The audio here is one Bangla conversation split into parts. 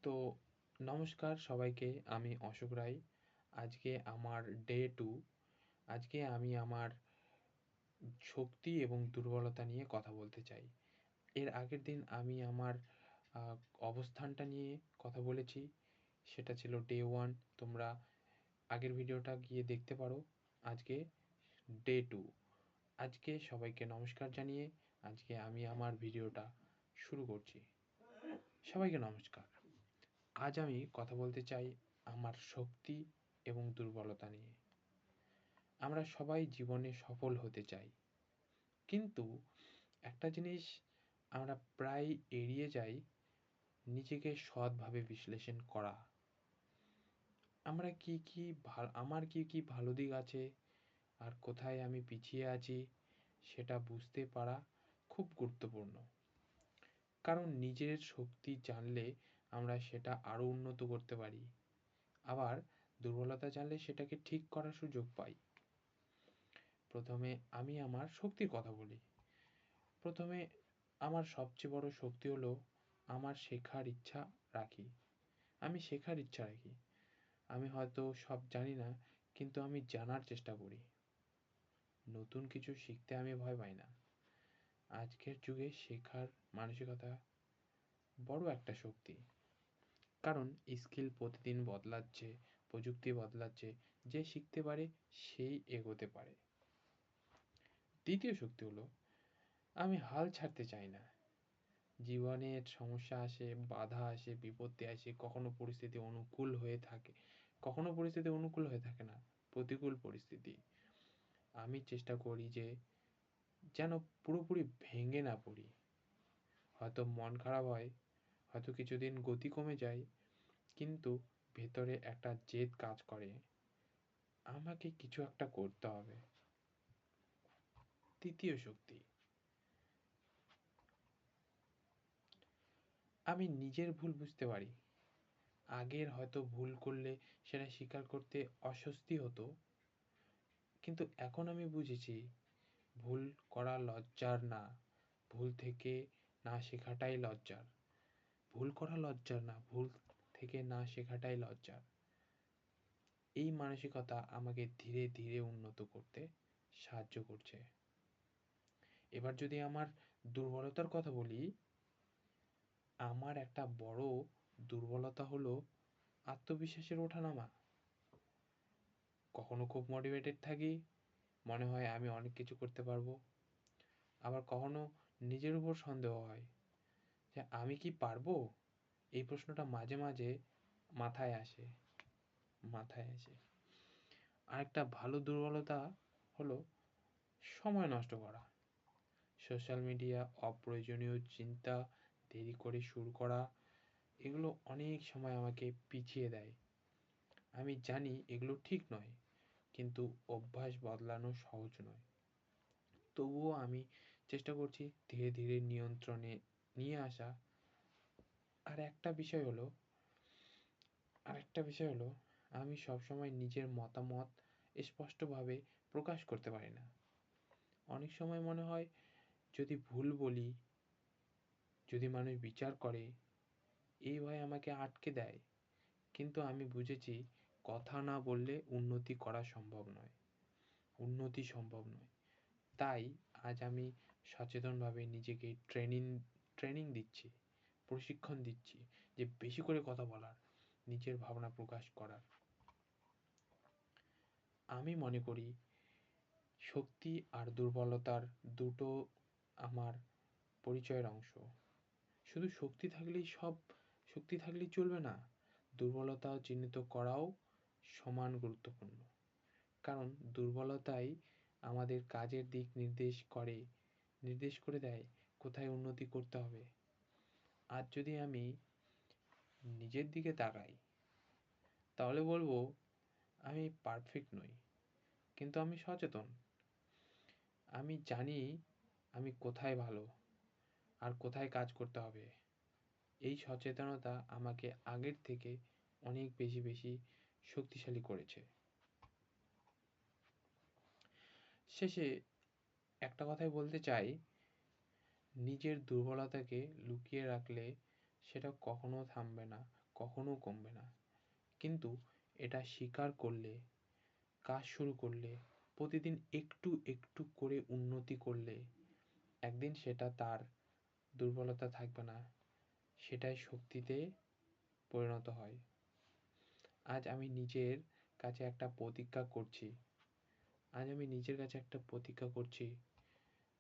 তো নমস্কার সবাইকে, আমি অশোক রায়। আজকে আমার ডে 2। আজকে আমি আমার শক্তি এবং দুর্বলতা নিয়ে কথা বলতে চাই। এর আগের দিন আমি আমার আ অবস্থানটা নিয়ে কথা বলেছি। সেটা ছিল ডে 1। তোমরা আগের ভিডিওটা গিয়ে দেখতে পারো। আজকে ডে 2। আজকে সবাইকে নমস্কার জানিয়ে আজকে আমি আমার ভিডিওটা শুরু করছি। সবাইকে নমস্কার। আজ আমি কথা বলতে চাই আমার শক্তি এবং দুর্বলতা নিয়ে। আমরা সবাই জীবনে সফল হতে চাই, কিন্তু একটা জিনিস আমরা প্রায় এড়িয়ে যাই, নিজেকে সৎভাবে বিশ্লেষণ করা। আমার কি কি ভালো দিক আছে আর কোথায় আমি পিছিয়ে আছি সেটা বুঝতে পারা খুব গুরুত্বপূর্ণ। কারণ নিজের শক্তি জানলে আমরা সেটা আরও উন্নত করতে পারি, আবার দুর্বলতা জানলে সেটাকে ঠিক করার সুযোগ পাই। প্রথমে আমি আমার শক্তির কথা বলি। প্রথমে আমার সবচেয়ে বড় শক্তি হলো আমার শেখার ইচ্ছা রাখি। আমি শেখার ইচ্ছা রাখি। আমি হয়তো সব জানি না, কিন্তু আমি জানার চেষ্টা করি। নতুন কিছু শিখতে আমি ভয় পাই না। আজকের যুগে শেখার মানসিকতা বড় একটা শক্তি। কারণ স্কিল প্রতিদিন বদলাচ্ছে, প্রযুক্তি বদলাচ্ছে। যে শিখতে পারে সেই এগোতে পারে। দ্বিতীয় শক্তি হলো আমি হাল ছাড়তে চাই না। জীবনের সমস্যা আসে, বাধা আসে, বিপত্তি আসে, কখনো পরিস্থিতি অনুকূল হয়ে থাকে, কখনো পরিস্থিতি অনুকূল হয়ে থাকে না, প্রতিকূল পরিস্থিতি। আমি চেষ্টা করি যে যেন পুরোপুরি ভেঙে না পড়ি। হয়তো মন খারাপ হয়, হয়তো কিছুদিন গতি কমে যায়, কিন্তু ভেতরে একটা জেদ কাজ করে, আমাকে কিছু একটা করতে হবে। তৃতীয় শক্তি, আমি নিজের ভুল বুঝতে পারি। আগের হয়তো ভুল করলে সেটা স্বীকার করতে অস্বস্তি হতো, কিন্তু এখন আমি বুঝেছি ভুল করা লজ্জার না, ভুল থেকে না শেখাটাই লজ্জার। ভুল করা লজ্জার না, ভুল থেকে না শেখাটাই লজ্জার। এই মানসিকতা আমাকে ধীরে ধীরে উন্নত করতে সাহায্য করছে। এবার যদি আমার দুর্বলতার কথা বলি, আমার একটা বড় দুর্বলতা হলো আত্মবিশ্বাসের ওঠানামা। কখনো খুব মোটিভেটেড থাকি, মনে হয় আমি অনেক কিছু করতে পারবো। আবার কখনো নিজের উপর সন্দেহ হয় যে আমি কি পারবো? এই প্রশ্নটা মাঝে মাঝে মাথায় আসে মাথায় আসে। আরেকটা ভালো দুর্বলতা হলো সময় নষ্ট করা। সোশ্যাল মিডিয়া, অপ্রয়োজনীয় চিন্তা, দেরি করে শুরু করা, এগুলো অনেক সময় আমাকে পিছিয়ে দেয়। আমি জানি এগুলো ঠিক নয়, কিন্তু অভ্যাস বদলানো সহজ নয়। তবুও আমি চেষ্টা করছি ধীরে ধীরে নিয়ন্ত্রণে নিয়ে আসা। আর একটা বিষয় হলো আমি সবসময় নিজের মতামত স্পষ্টভাবে প্রকাশ করতে পারি না। অনেক সময় মনে হয় যদি ভুল বলি, যদি মানুষ বিচার করে, এই ভয় আমাকে আটকে দেয়। কিন্তু আমি বুঝেছি কথা না বললে উন্নতি সম্ভব নয়। তাই আজ আমি সচেতনভাবে নিজেকে ট্রেনিং দিচ্ছি, প্রশিক্ষণ দিচ্ছি যে বেশি করে কথা বলার, নিজের ভাবনা প্রকাশ করার। আমি মনে করি শক্তি আর দুর্বলতার দুটো আমার পরিচয়ের অংশ। শুধু শক্তি থাকলেই চলবে না, দুর্বলতা চিহ্নিত করাও সমান গুরুত্বপূর্ণ। কারণ দুর্বলতাই আমাদের কাজের দিক নির্দেশ করে দেয় কোথায় উন্নতি করতে হবে। আর যদি আমি নিজের দিকে তাকাই, তাহলে বলবো আমি পারফেক্ট নই, কিন্তু আমি সচেতন। আমি জানি আমি কোথায় ভালো আর কোথায় কাজ করতে হবে। এই সচেতনতা আমাকে আগের থেকে অনেক বেশি শক্তিশালী করেছে। শেষে একটা কথাই বলতে চাই, নিজের দুর্বলতাকে লুকিয়ে রাখলে সেটা কখনো থামবে না, কখনো কমবে না। কিন্তু এটা স্বীকার করলে, কাজ শুরু করলে, প্রতিদিন একটু একটু করে উন্নতি করলে একদিন সেটা তার দুর্বলতা থাকবে না, সেটাই শক্তিতে পরিণত হয়। আজ আমি নিজের কাছে একটা প্রতিজ্ঞা করছি। আজ আমি নিজের কাছে একটা প্রতিজ্ঞা করছি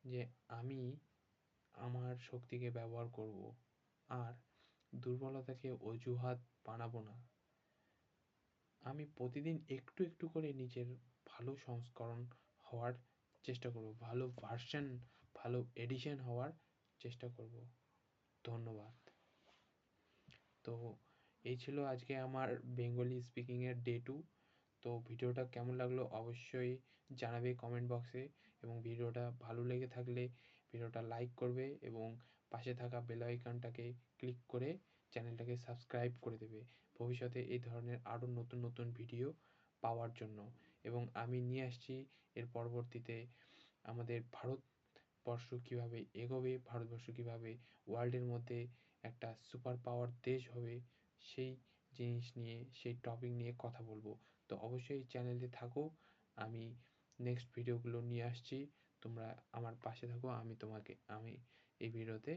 যে আমি আমার শক্তিকে ব্যবহার করব, আর দুর্বলতাকে অজুহাত বানাবো না। আমি প্রতিদিন একটু একটু করে নিজের ভালো সংস্করণ হওয়ার চেষ্টা করব, ভালো ভার্সন, ভালো এডিশন হওয়ার চেষ্টা করব। ধন্যবাদ। তো এই ছিল আজকে আমার বেঙ্গলি স্পিকিংয়ের ডে 2। তো ভিডিওটা কেমন লাগলো অবশ্যই জানাবে কমেন্ট বক্সে, এবং ভিডিওটা ভালো লেগে থাকলে ভিডিওটা লাইক করবে এবং পাশে থাকা বেল আইকনটাকে ক্লিক করে চ্যানেলটাকে সাবস্ক্রাইব করে দেবে ভবিষ্যতে এই ধরনের আরও নতুন নতুন ভিডিও পাওয়ার জন্য। এবং আমি নিয়ে আসছি এর পরবর্তীতে আমাদের ভারতবর্ষ কীভাবে এগোবে, ভারতবর্ষ কীভাবে ওয়ার্ল্ডের মধ্যে একটা সুপার পাওয়ার দেশ হবে, সেই জিনিস নিয়ে, সেই টপিক নিয়ে কথা বলবো। তো অবশ্যই চ্যানেলে থাকো, আমি নেক্সট ভিডিওগুলো নিয়ে আসছি, তোমরা আমার পাশে থাকো। আমি এই ভিডিওতে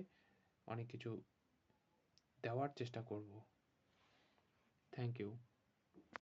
অনেক কিছু দেওয়ার চেষ্টা করব। Thank you.